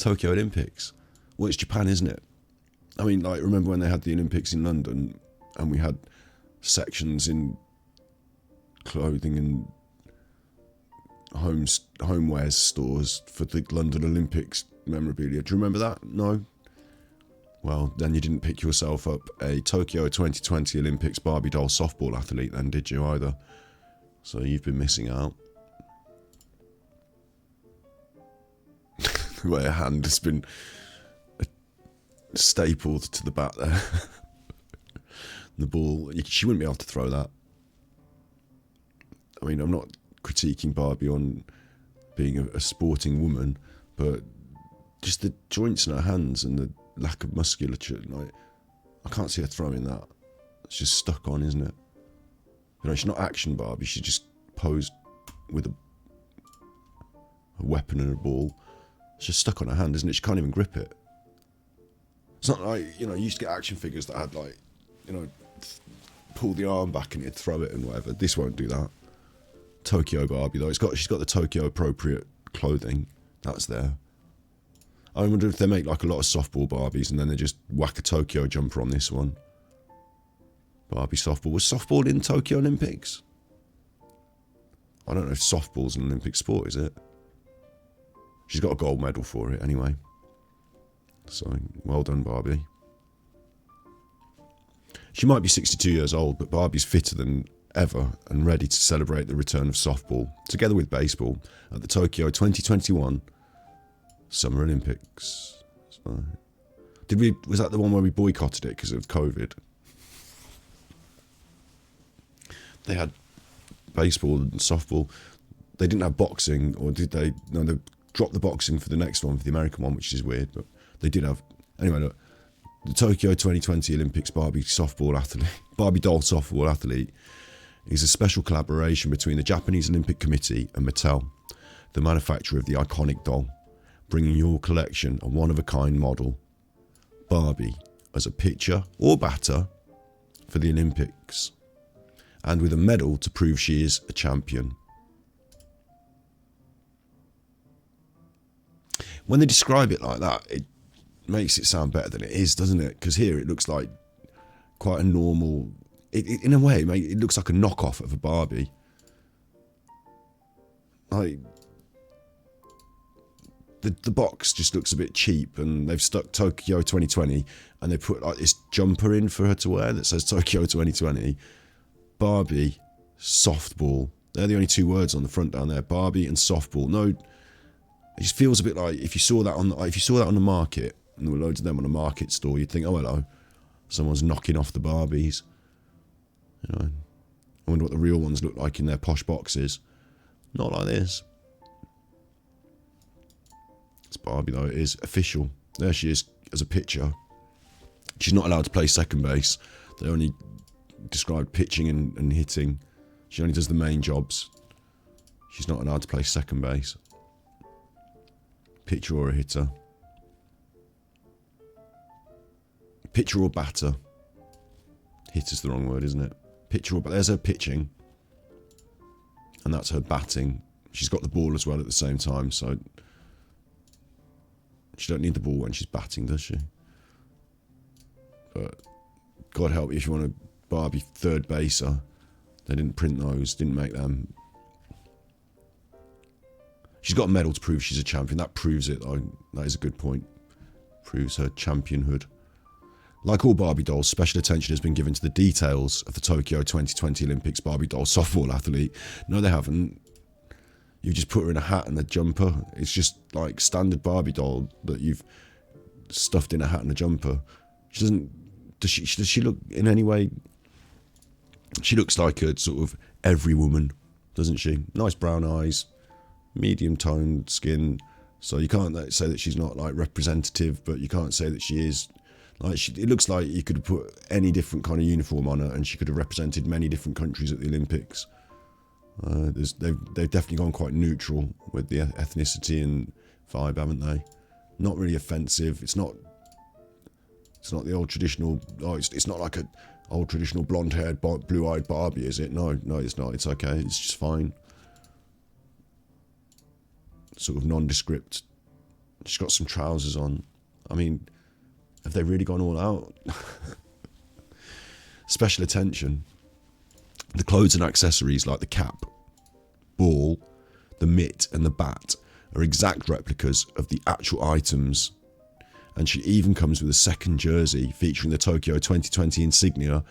Tokyo Olympics. Well, it's Japan, isn't it? I mean, like, remember when they had the Olympics in London and we had sections in clothing and homewares stores for the London Olympics memorabilia. Do you remember that? No? Well, then you didn't pick yourself up a Tokyo 2020 Olympics Barbie doll softball athlete then, did you, either? So you've been missing out. Where her hand has been stapled to the bat there. The ball, she wouldn't be able to throw that. I mean, I'm not critiquing Barbie on being a sporting woman, but just the joints in her hands and the lack of musculature, like, I can't see her throwing that. It's just stuck on, isn't it? You know, she's not action Barbie, she's just posed with a weapon and a ball. It's just stuck on her hand, isn't it? She can't even grip it. It's not like, you know, you used to get action figures that had, like, you know, pull the arm back and you'd throw it and whatever. This won't do that. Tokyo Barbie, though. She's got the Tokyo appropriate clothing. That's there. I wonder if they make like a lot of softball Barbies and then they just whack a Tokyo jumper on this one. Barbie softball. Was softball in Tokyo Olympics? I don't know if softball's an Olympic sport, is it? She's got a gold medal for it anyway. So, well done, Barbie. She might be 62 years old, but Barbie's fitter than ever and ready to celebrate the return of softball, together with baseball, at the Tokyo 2021 Summer Olympics. So, was that the one where we boycotted it because of COVID? They had baseball and softball. They didn't have boxing, or did they? No, they dropped the boxing for the next one, for the American one, which is weird, but they did have. Anyway, look, the Tokyo 2020 Olympics Barbie doll softball athlete is a special collaboration between the Japanese Olympic Committee and Mattel, the manufacturer of the iconic doll, bringing your collection a one-of-a-kind model, Barbie, as a pitcher or batter for the Olympics, and with a medal to prove she is a champion. When they describe it like that, it makes it sound better than it is, doesn't it? Because here it looks like quite a normal... in a way, it looks like a knockoff of a Barbie. Like, the box just looks a bit cheap, and they've stuck Tokyo 2020, and they put like this jumper in for her to wear that says Tokyo 2020. Barbie, softball. They're the only two words on the front down there. Barbie and softball. No, it just feels a bit like if you saw that on the market, and there were loads of them on a market store, you'd think, oh hello, someone's knocking off the Barbies. You know, I wonder what the real ones look like in their posh boxes. Not like this. It's Barbie though, it is official. There she is as a pitcher. She's not allowed to play second base. They only describe pitching and hitting. She only does the main jobs. She's not allowed to play second base. Pitcher or a hitter. Pitcher or batter. Hitter's the wrong word, isn't it? Pitcher or... There's her pitching. And that's her batting. She's got the ball as well at the same time, so... She don't need the ball when she's batting, does she? But... God help you if you want a Barbie third baser. They didn't print those, didn't make them. She's got a medal to prove she's a champion. That proves it, though. That is a good point. Proves her championhood. Like all Barbie dolls, special attention has been given to the details of the Tokyo 2020 Olympics Barbie doll softball athlete. No, they haven't. You just put her in a hat and a jumper. It's just like standard Barbie doll that you've stuffed in a hat and a jumper. She doesn't... Does she look in any way... She looks like a sort of every woman, doesn't she? Nice brown eyes, medium toned skin. So you can't say that she's not like representative, but you can't say that she is. Like it looks like you could put any different kind of uniform on her, and she could have represented many different countries at the Olympics. They've definitely gone quite neutral with the ethnicity and vibe, haven't they? Not really offensive. It's not the old traditional. Oh, it's not like a old traditional blonde-haired, blue-eyed Barbie, is it? No, it's not. It's okay. It's just fine. Sort of nondescript She's got some trousers on. I mean, have they really gone all out? Special attention. The clothes and accessories like the cap, ball, the mitt and the bat are exact replicas of the actual items. And she even comes with a second jersey featuring the Tokyo 2020 insignia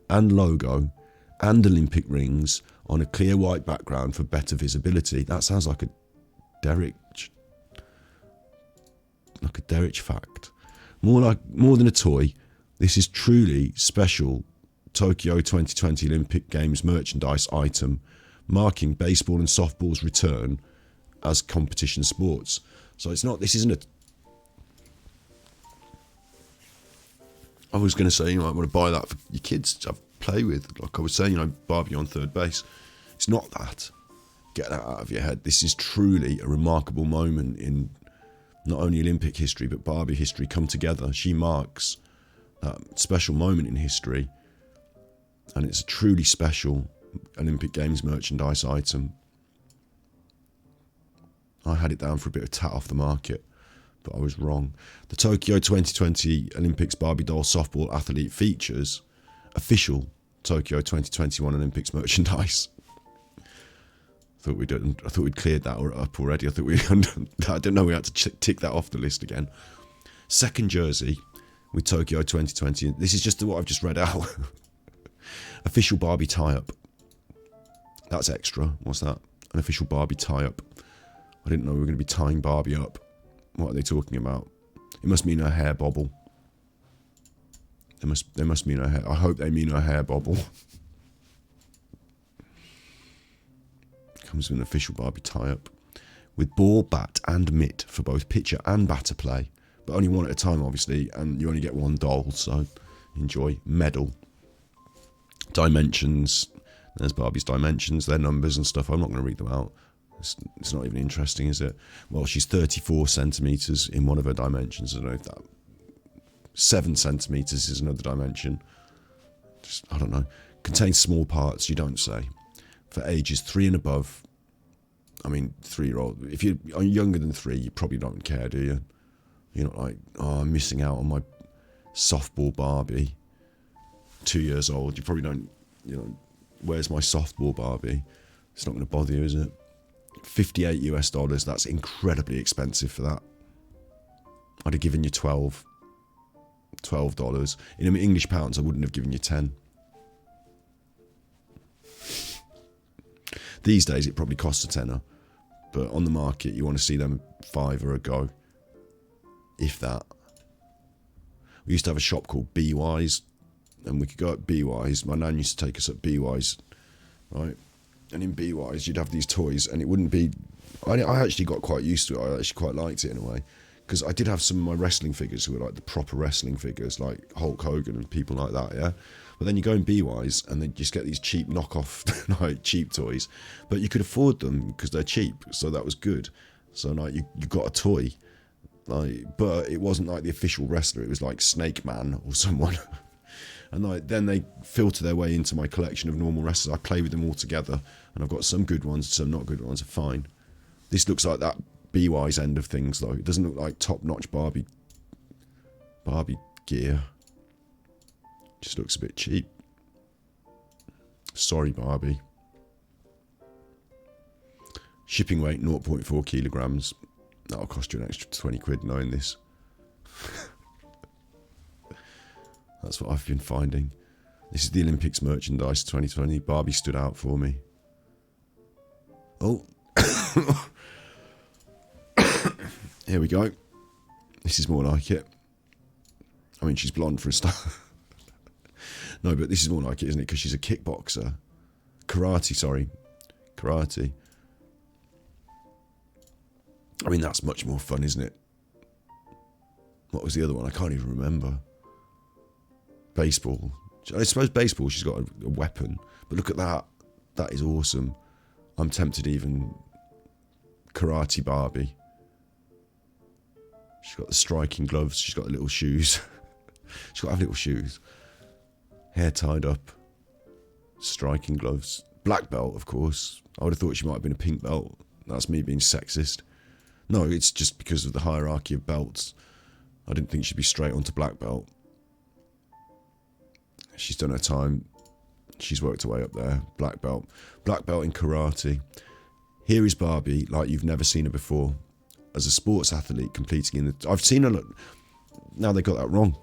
and logo and Olympic rings on a clear white background for better visibility. That sounds like a Derek fact. More than a toy, this is truly special Tokyo 2020 Olympic Games merchandise item, marking baseball and softball's return as competition sports. So this isn't a... I was going to say, I want to buy that for your kids to play with. Like I was saying, Barbie on third base. It's not that. Get that out of your head. This is truly a remarkable moment in not only Olympic history, but Barbie history come together. She marks that special moment in history. And it's a truly special Olympic Games merchandise item. I had it down for a bit of tat off the market, but I was wrong. The Tokyo 2020 Olympics Barbie doll softball athlete features official Tokyo 2021 Olympics merchandise. I thought we'd cleared that up already. I didn't know we had to tick that off the list again. Second jersey with Tokyo 2020. This is just what I've just read out. Official Barbie tie-up. That's extra. What's that? An official Barbie tie-up. I didn't know we were going to be tying Barbie up. What are they talking about? It must mean her hair bobble. They must mean her hair. I hope they mean her hair bobble. Comes with an official Barbie tie-up. With ball, bat and mitt for both pitcher and batter play. But only one at a time, obviously. And you only get one doll, so enjoy. Medal. Dimensions. There's Barbie's dimensions, their numbers and stuff. I'm not going to read them out. It's not even interesting, is it? Well, she's 34 centimetres in one of her dimensions. I don't know if that... 7 centimetres is another dimension. I don't know. Contains small parts, you don't say. For ages 3 and above. I mean, 3-year-old. If you're younger than 3, you probably don't care, do you? You're not like, oh, I'm missing out on my softball Barbie. 2 years old, you probably don't, where's my softball Barbie? It's not going to bother you, is it? $58 US, that's incredibly expensive for that. I'd have given you $12. In English pounds, I wouldn't have given you 10. These days, it probably costs a tenner. But on the market, you want to see them $5 a go. If that. We used to have a shop called B-Wise. And we could go at B-Wise. My nan used to take us at B-Wise. Right? And in B-Wise, you'd have these toys. And it wouldn't be... I actually got quite used to it. I actually quite liked it in a way. Because I did have some of my wrestling figures who were like the proper wrestling figures. Like Hulk Hogan and people like that, yeah? But then you go in B-Wise and they just get these cheap knockoff, like cheap toys. But you could afford them because they're cheap. So that was good. So like you got a toy. But it wasn't like the official wrestler. It was like Snake Man or someone. And then they filter their way into my collection of normal wrestlers. I play with them all together. And I've got some good ones, some not good ones. Are fine. This looks like that B-Wise end of things, though. It doesn't look like top-notch Barbie gear. Just looks a bit cheap. Sorry, Barbie. Shipping weight, 0.4 kilograms. That'll cost you an extra 20 quid knowing this. That's what I've been finding. This is the Olympics merchandise 2020. Barbie stood out for me. Oh. Here we go. This is more like it. I mean, she's blonde for a start. No, but this is more like it, isn't it? Because she's a kickboxer. Karate. I mean, that's much more fun, isn't it? What was the other one? I can't even remember. Baseball. I suppose baseball, she's got a weapon. But look at that. That is awesome. I'm tempted even... Karate Barbie. She's got the striking gloves. She's got the little shoes. She's got to have little shoes. Hair tied up. Striking gloves. Black belt, of course. I would have thought she might have been a pink belt. That's me being sexist. No, it's just because of the hierarchy of belts. I didn't think she'd be straight onto black belt. She's done her time. She's worked her way up there. Black belt. Black belt in karate. Here is Barbie like you've never seen her before. As a sports athlete completing in the... I've seen her... Now they got that wrong.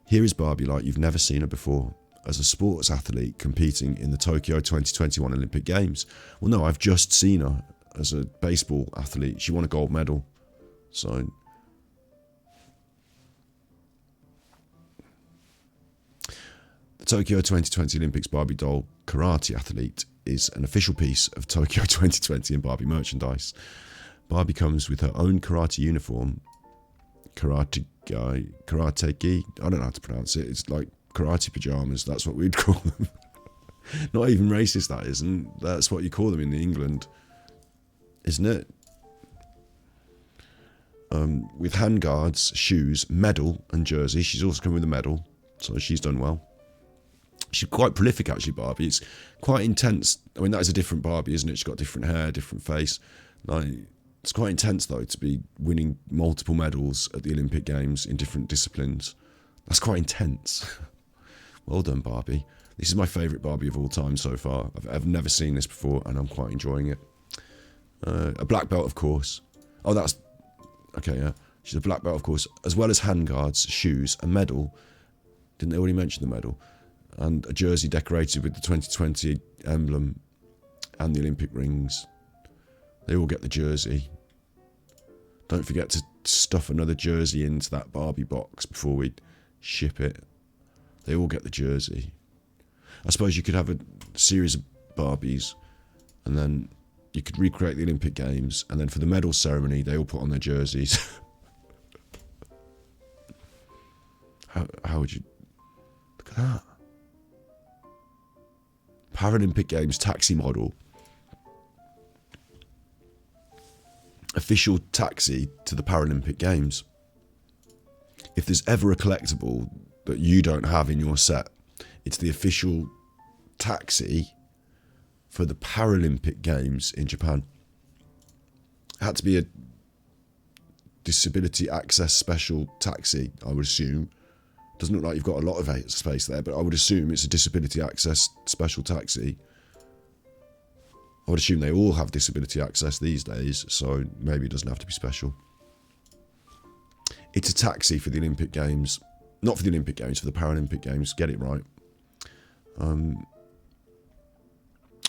Here is Barbie like you've never seen her before. As a sports athlete competing in the Tokyo 2021 Olympic Games. Well, no, I've just seen her as a baseball athlete. She won a gold medal. So... The Tokyo 2020 Olympics Barbie doll karate athlete is an official piece of Tokyo 2020 and Barbie merchandise. Barbie comes with her own karate uniform, karate gi, I don't know how to pronounce it, it's like karate pyjamas, that's what we'd call them. Not even racist, that isn't, that's what you call them in England, isn't it? With handguards, shoes, medal and jersey. She's also come with a medal, so she's done well. She's quite prolific, actually, Barbie. It's quite intense. I mean, that is a different Barbie, isn't it? She's got different hair, different face. Like, it's quite intense, though, to be winning multiple medals at the Olympic Games in different disciplines. That's quite intense. Well done, Barbie. This is my favourite Barbie of all time so far. I've never seen this before, and I'm quite enjoying it. A black belt, of course. Oh, that's... Okay, yeah. She's a black belt, of course. As well as handguards, shoes, a medal. Didn't they already mention the medal? And a jersey decorated with the 2020 emblem and the Olympic rings. They all get the jersey. Don't forget to stuff another jersey into that Barbie box before we ship it. They all get the jersey. I suppose you could have a series of Barbies and then you could recreate the Olympic Games, and then for the medal ceremony they all put on their jerseys. How would you... Look at that. Paralympic Games taxi model. Official taxi to the Paralympic Games. If there's ever a collectible that you don't have in your set, it's the official taxi for the Paralympic Games in Japan. It had to be a disability access special taxi, I would assume. Doesn't look like you've got a lot of space there, but I would assume it's a disability access special taxi. I would assume they all have disability access these days, so maybe it doesn't have to be special. It's a taxi for the Olympic Games. Not for the Olympic Games, for the Paralympic Games. Get it right.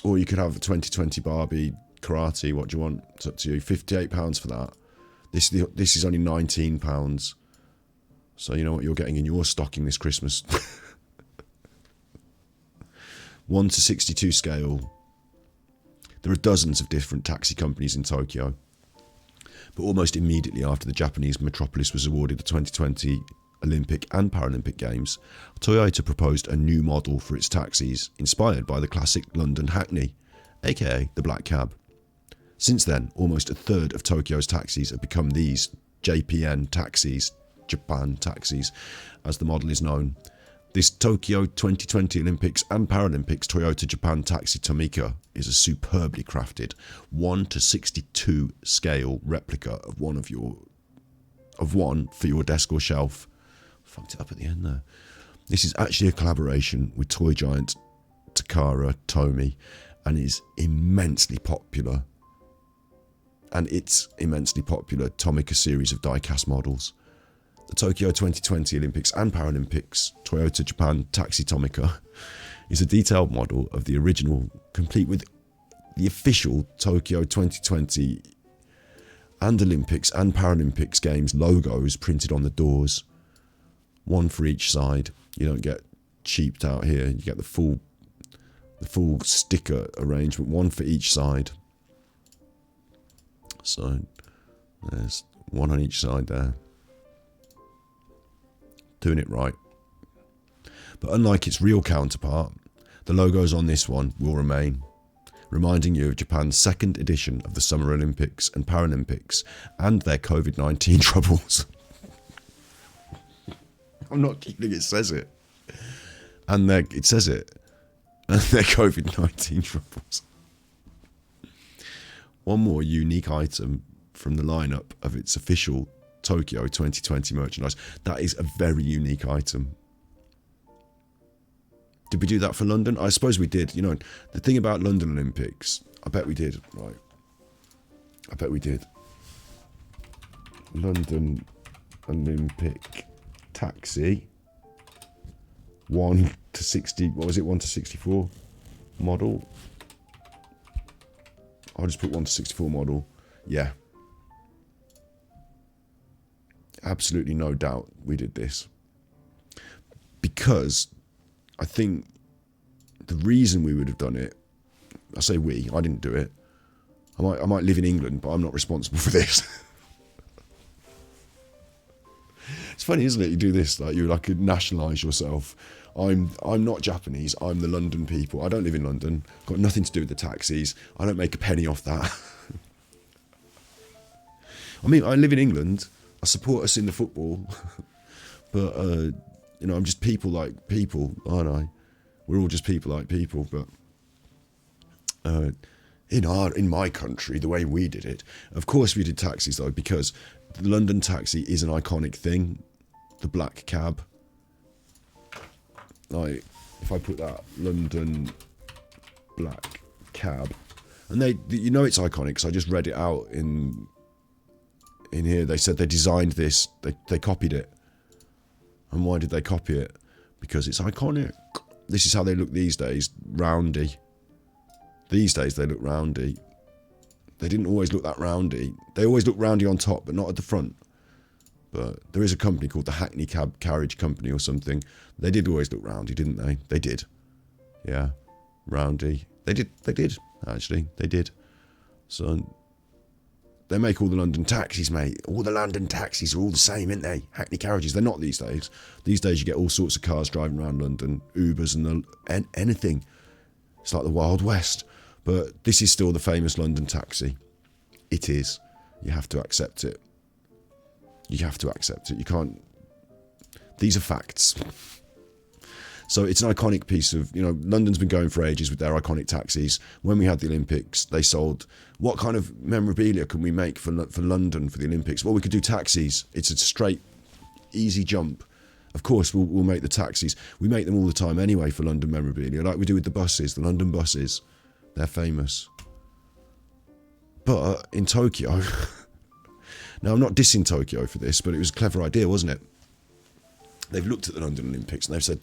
Or you could have a 2020 Barbie karate. What do you want? It's up to you. £58 for that. This is only £19. So you know what you're getting in your stocking this Christmas. 1:62 scale. There are dozens of different taxi companies in Tokyo. But almost immediately after the Japanese metropolis was awarded the 2020 Olympic and Paralympic Games, Toyota proposed a new model for its taxis, inspired by the classic London Hackney, aka the Black Cab. Since then, almost a third of Tokyo's taxis have become these JPN taxis, Japan taxis, as the model is known. This Tokyo 2020 Olympics and Paralympics Toyota Japan Taxi Tomica is a superbly crafted 1:62 scale replica of one for your desk or shelf. Fucked it up at the end there. This is actually a collaboration with toy giant Takara Tomy and is immensely popular. And its immensely popular Tomica series of die-cast models. The Tokyo 2020 Olympics and Paralympics Toyota Japan Taxi Tomica is a detailed model of the original, complete with the official Tokyo 2020 and Olympics and Paralympics Games logos printed on the doors. One for each side. You don't get cheaped out here. You get the full sticker arrangement, one for each side. So there's one on each side there. Doing it right. But unlike its real counterpart, the logos on this one will remain, reminding you of Japan's second edition of the Summer Olympics and Paralympics and their COVID-19 troubles. I'm not kidding, it says it. And it says it. And their COVID-19 troubles. One more unique item from the lineup of its official Tokyo 2020 merchandise. That is a very unique item. Did we do that for London? I suppose we did. You know, the thing about London Olympics, I bet we did, right? I bet we did. London Olympic taxi. 1 to 60, what was it, 1 to 64 model? I'll just put 1 to 64 model. Yeah. Absolutely no doubt we did this. Because I think the reason we would have done it, I say we, I didn't do it. I might live in England, but I'm not responsible for this. It's funny, isn't it? You do this, like you like nationalise yourself. I'm not Japanese. I'm the London people. I don't live in London. Got nothing to do with the taxis. I don't make a penny off that. I mean, I live in England. I support us in the football, but you know, I'm just people like people, aren't I? We're all just people like people. But in my country, the way we did it, of course we did taxis though, because the London taxi is an iconic thing. The black cab. Like, if I put that London black cab, and you know it's iconic because I just read it out in here. They said they designed this, they copied it. And why did they copy it? Because it's iconic. This is how they look these days, roundy. These days they look roundy. They didn't always look that roundy. They always look roundy on top, but not at the front. But there is a company called the Hackney Cab Carriage Company or something. They did always look roundy, didn't they? They did. Yeah, roundy. They did, actually. They did. So, they make all the London taxis, mate. All the London taxis are all the same, aren't they? Hackney carriages. They're not these days. These days you get all sorts of cars driving around London. Ubers and anything. It's like the Wild West. But this is still the famous London taxi. It is. You have to accept it. You have to accept it. You can't... These are facts. So it's an iconic piece of... You know, London's been going for ages with their iconic taxis. When we had the Olympics, they sold... What kind of memorabilia can we make for London for the Olympics? Well, we could do taxis. It's a straight, easy jump. Of course, we'll make the taxis. We make them all the time anyway for London memorabilia, like we do with the buses, the London buses. They're famous. But in Tokyo... Now, I'm not dissing Tokyo for this, but it was a clever idea, wasn't it? They've looked at the London Olympics and they've said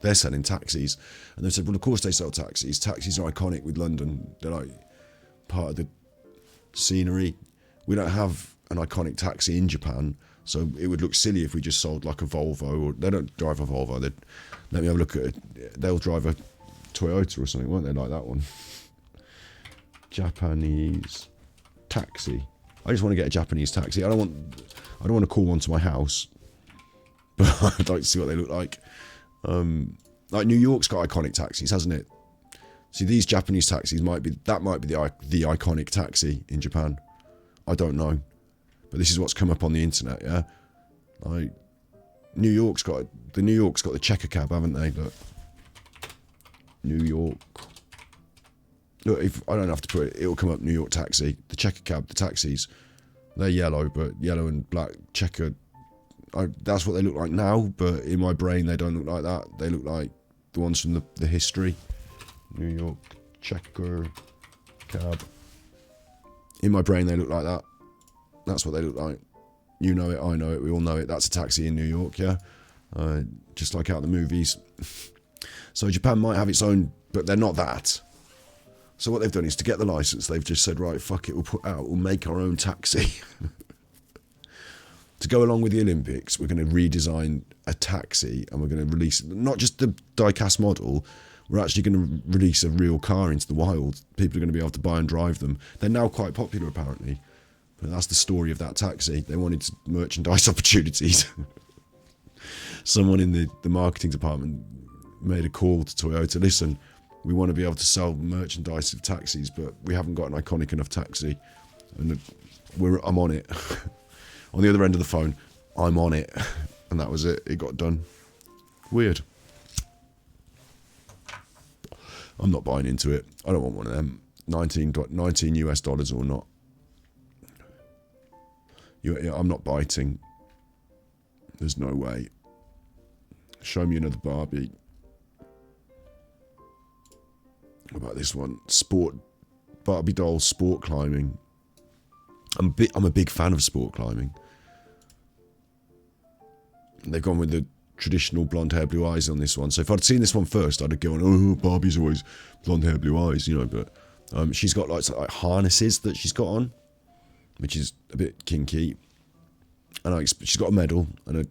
they're selling taxis. And they've said, well, of course they sell taxis. Taxis are iconic with London. They're like part of the scenery. We don't have an iconic taxi in Japan, so it would look silly if we just sold like a Volvo. Or they don't drive a Volvo. Let me have a look at it. They'll drive a Toyota or something, won't they? Like that one. Japanese taxi. I just want to get a Japanese taxi. I don't want to call one to my house, but I'd like to see what they look like. Like New York's got iconic taxis, hasn't it? See, these Japanese taxis might be the iconic taxi in Japan. I don't know, but this is what's come up on the internet. Yeah, like New York's got the checker cab, haven't they? Look, New York. Look, if I don't have to put it, it'll come up New York taxi. The checker cab, the taxis, they're yellow, but yellow and black checker. That's what they look like now, but in my brain they don't look like that. They look like the ones from the history. New York checker cab. In my brain they look like that. That's what they look like. You know it, I know it, we all know it. That's a taxi in New York, yeah? Just like out of the movies. So Japan might have its own, but they're not that. So what they've done is to get the license, they've just said, right, fuck it, we'll make our own taxi. To go along with the Olympics, we're going to redesign a taxi and we're going to release, not just the die-cast model, we're actually going to release a real car into the wild. People are going to be able to buy and drive them. They're now quite popular, apparently. But that's the story of that taxi. They wanted merchandise opportunities. Someone in the marketing department made a call to Toyota, listen, we want to be able to sell merchandise of taxis, but we haven't got an iconic enough taxi. And I'm on it. On the other end of the phone, I'm on it. And that was it. It got done. Weird. I'm not buying into it. I don't want one of them. $19 US or not. I'm not biting. There's no way. Show me another Barbie. What about this one? Barbie doll sport climbing. I'm a big fan of sport climbing. They've gone with the traditional blonde hair, blue eyes on this one. So if I'd seen this one first, I'd have gone, oh, Barbie's always blonde hair, blue eyes, you know. But she's got like harnesses that she's got on, which is a bit kinky. And she's got a medal and a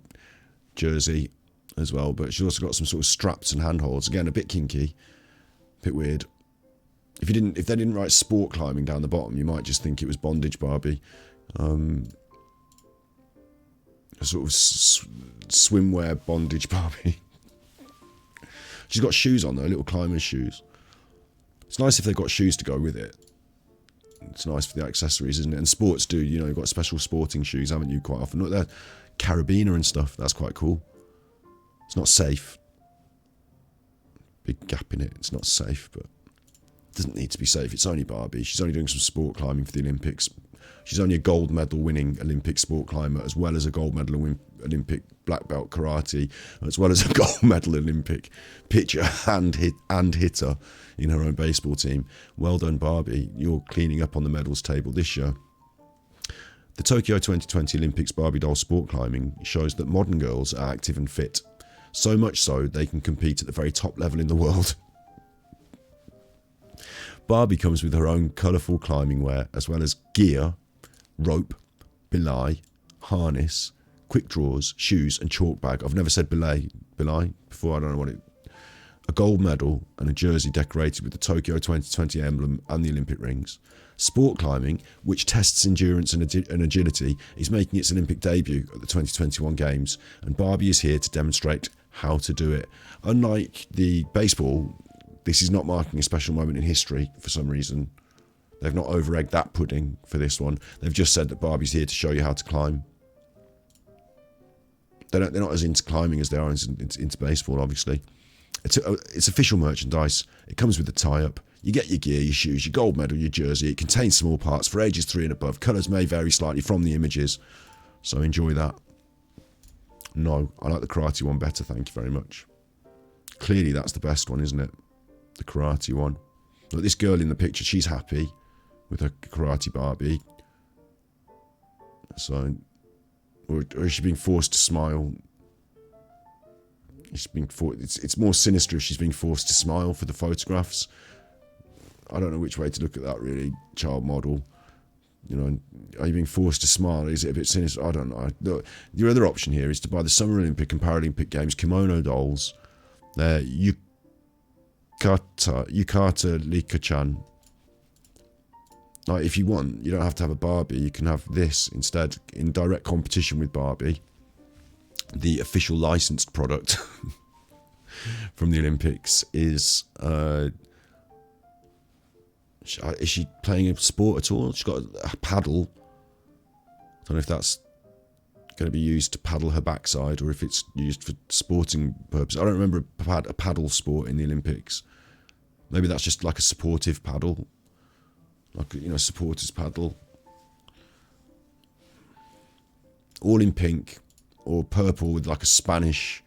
jersey as well, but she's also got some sort of straps and handholds. Again, a bit kinky, a bit weird. If they didn't write sport climbing down the bottom, you might just think it was bondage Barbie. A sort of swimwear bondage Barbie. She's got shoes on though, little climbers shoes. It's nice if they've got shoes to go with it. It's nice for the accessories, isn't it? And sports do, you know, you've got special sporting shoes, haven't you, quite often? Look, they're carabiner and stuff. That's quite cool. It's not safe. Big gap in it. It's not safe, but it doesn't need to be safe. It's only Barbie. She's only doing some sport climbing for the Olympics. She's only a gold medal winning Olympic sport climber, as well as a gold medal Olympic black belt karate, as well as a gold medal Olympic pitcher and hitter in her own baseball team. Well done, Barbie. You're cleaning up on the medals table this year. The Tokyo 2020 Olympics Barbie doll sport climbing shows that modern girls are active and fit. So much so, they can compete at the very top level in the world. Barbie comes with her own colourful climbing wear, as well as gear, rope, belay, harness, quick draws, shoes and chalk bag. I've never said belay before, I don't know what it... A gold medal and a jersey decorated with the Tokyo 2020 emblem and the Olympic rings. Sport climbing, which tests endurance and agility, is making its Olympic debut at the 2021 Games, and Barbie is here to demonstrate how to do it. Unlike the baseball, this is not marking a special moment in history for some reason. They've not over-egged that pudding for this one. They've just said that Barbie's here to show you how to climb. They're not as into climbing as they are into baseball, obviously. It's official merchandise. It comes with the tie-up. You get your gear, your shoes, your gold medal, your jersey. It contains small parts for ages 3 and above. Colours may vary slightly from the images, so enjoy that. No, I like the karate one better, thank you very much. Clearly that's the best one, isn't it? The karate one. Look, this girl in the picture, she's happy with her karate Barbie. So, or is she being forced to smile? It's more sinister if she's being forced to smile for the photographs. I don't know which way to look at that, really, child model. You know, are you being forced to smile? Is it a bit sinister? I don't know. Look, your other option here is to buy the Summer Olympic and Paralympic Games kimono dolls. They're Yukata Licca-chan. Like, if you want, you don't have to have a Barbie. You can have this instead in direct competition with Barbie. The official licensed product from the Olympics is she playing a sport at all? She's got a paddle. I don't know if that's going to be used to paddle her backside or if it's used for sporting purposes. I don't remember a paddle sport in the Olympics. Maybe that's just like a supportive paddle. Like, you know, supporters paddle. All in pink or purple with like a Spanish,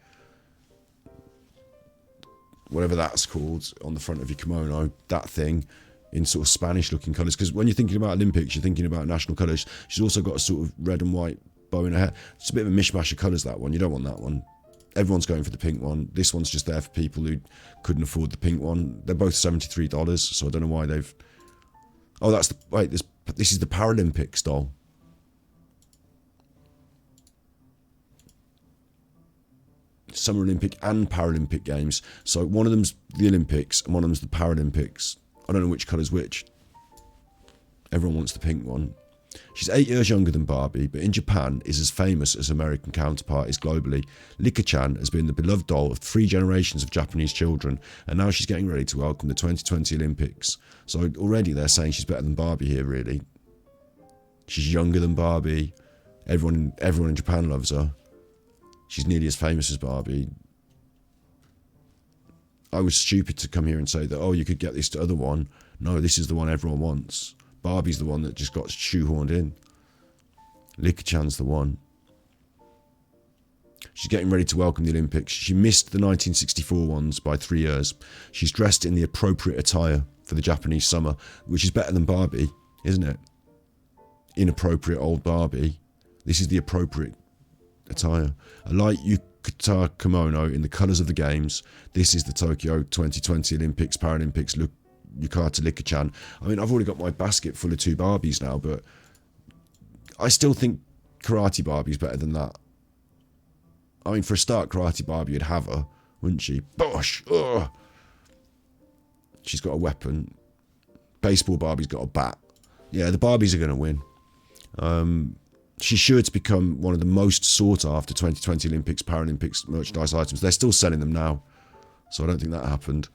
whatever that's called, on the front of your kimono, that thing, in sort of Spanish looking colours. Because when you're thinking about Olympics, you're thinking about national colours. She's also got a sort of red and white bow in her hair. It's a bit of a mishmash of colours, that one. You don't want that one. Everyone's going for the pink one. This one's just there for people who couldn't afford the pink one. They're both $73, so I don't know why they've... Oh, that's the... Wait, this is the Paralympics doll. Summer Olympic and Paralympic Games. So one of them's the Olympics and one of them's the Paralympics. I don't know which colour's which. Everyone wants the pink one. She's 8 years younger than Barbie, but in Japan is as famous as American counterpart is globally. Licca-chan has been the beloved doll of 3 generations of Japanese children, and now she's getting ready to welcome the 2020 Olympics. So already they're saying she's better than Barbie here, really. She's younger than Barbie. Everyone in Japan loves her. She's nearly as famous as Barbie. I was stupid to come here and say that, oh, you could get this other one. No, this is the one everyone wants. Barbie's the one that just got shoehorned in. Licca-chan's the one. She's getting ready to welcome the Olympics. She missed the 1964 ones by 3 years. She's dressed in the appropriate attire for the Japanese summer, which is better than Barbie, isn't it? Inappropriate old Barbie. This is the appropriate attire. A light Yukata kimono in the colours of the games. This is the Tokyo 2020 Olympics, Paralympics, Yukata Licca-chan. I mean, I've already got my basket full of 2 Barbies now, but I still think Karate Barbie's better than that. I mean, for a start, Karate Barbie would have her, wouldn't she? Bosh! Ugh. She's got a weapon. Baseball Barbie's got a bat. Yeah, the Barbies are going to win. She's sure to become one of the most sought after 2020 Olympics, Paralympics merchandise items. They're still selling them now, so I don't think that happened.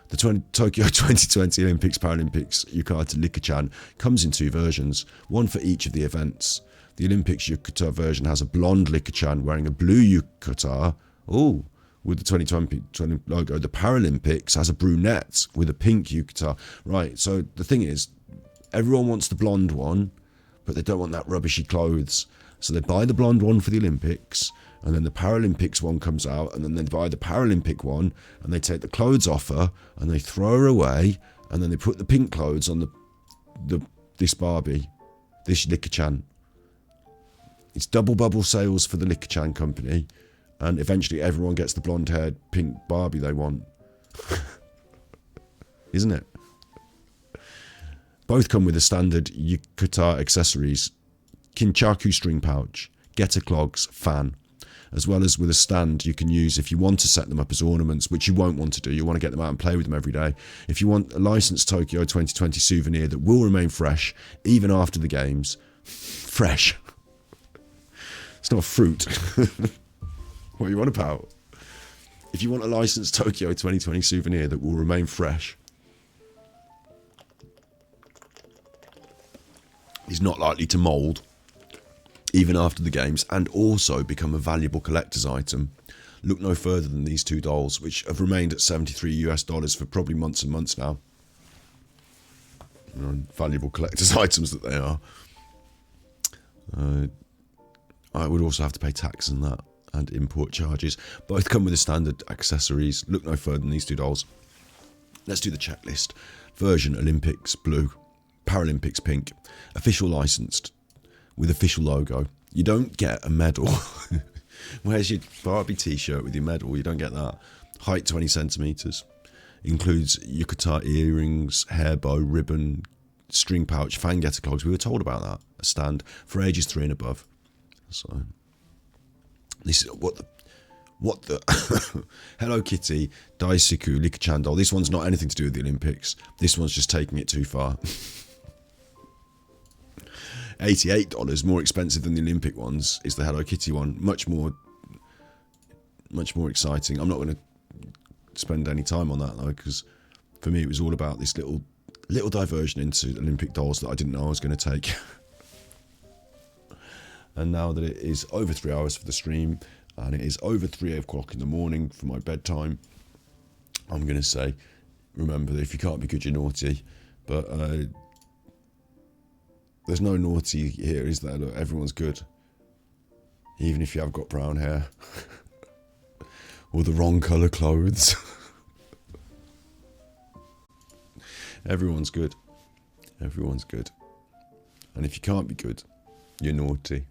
The Tokyo 2020 Olympics, Paralympics, Yukata Licca-chan comes in 2 versions, one for each of the events. The Olympics Yukata version has a blonde Licca-chan wearing a blue yukata, with the 2020 logo. The Paralympics has a brunette with a pink yukata. Right, so the thing is, everyone wants the blonde one, but they don't want that rubbishy clothes. So they buy the blonde one for the Olympics, and then the Paralympics one comes out, and then they buy the Paralympic one, and they take the clothes off her, and they throw her away, and then they put the pink clothes on this Barbie, this Licca-chan. It's double bubble sales for the Licca-chan company, and eventually everyone gets the blonde-haired pink Barbie they want. Isn't it? Both come with the standard Yukata accessories, kinchaku string pouch, getter clogs, fan, as well as with a stand you can use if you want to set them up as ornaments, which you won't want to do. You want to get them out and play with them every day. If you want a licensed Tokyo 2020 souvenir that will remain fresh, even after the games. Fresh. It's not fruit. What are you on about? If you want a licensed Tokyo 2020 souvenir that will remain fresh, is not likely to mould, even after the games, and also become a valuable collector's item, look no further than these 2 dolls, which have remained at $73 for probably months and months now. Valuable collector's items that they are. I would also have to pay tax on that and import charges. Both come with the standard accessories. Look no further than these 2 dolls. Let's do the checklist. Version Olympics blue, Paralympics pink, official licensed with official logo. You don't get a medal. Where's your Barbie t-shirt with your medal? You don't get that. Height 20 centimetres. Includes yukata earrings, hair bow, ribbon, string pouch, fan getter clogs. We were told about that. A stand for ages 3 and above. So this is what the Hello Kitty Daisuku Licca-chan doll. This one's not anything to do with the Olympics. This one's just taking it too far. $88, more expensive than the Olympic ones, is the Hello Kitty one. Much more exciting. I'm not going to spend any time on that though, because for me it was all about this little diversion into Olympic dolls that I didn't know I was going to take. And now that it is over 3 hours for the stream, and it is over 3 o'clock in the morning for my bedtime, I'm going to say, remember that if you can't be good, you're naughty. But there's no naughty here, is there? Look, everyone's good. Even if you have got brown hair. Or the wrong colour clothes. Everyone's good. Everyone's good. And if you can't be good, you're naughty.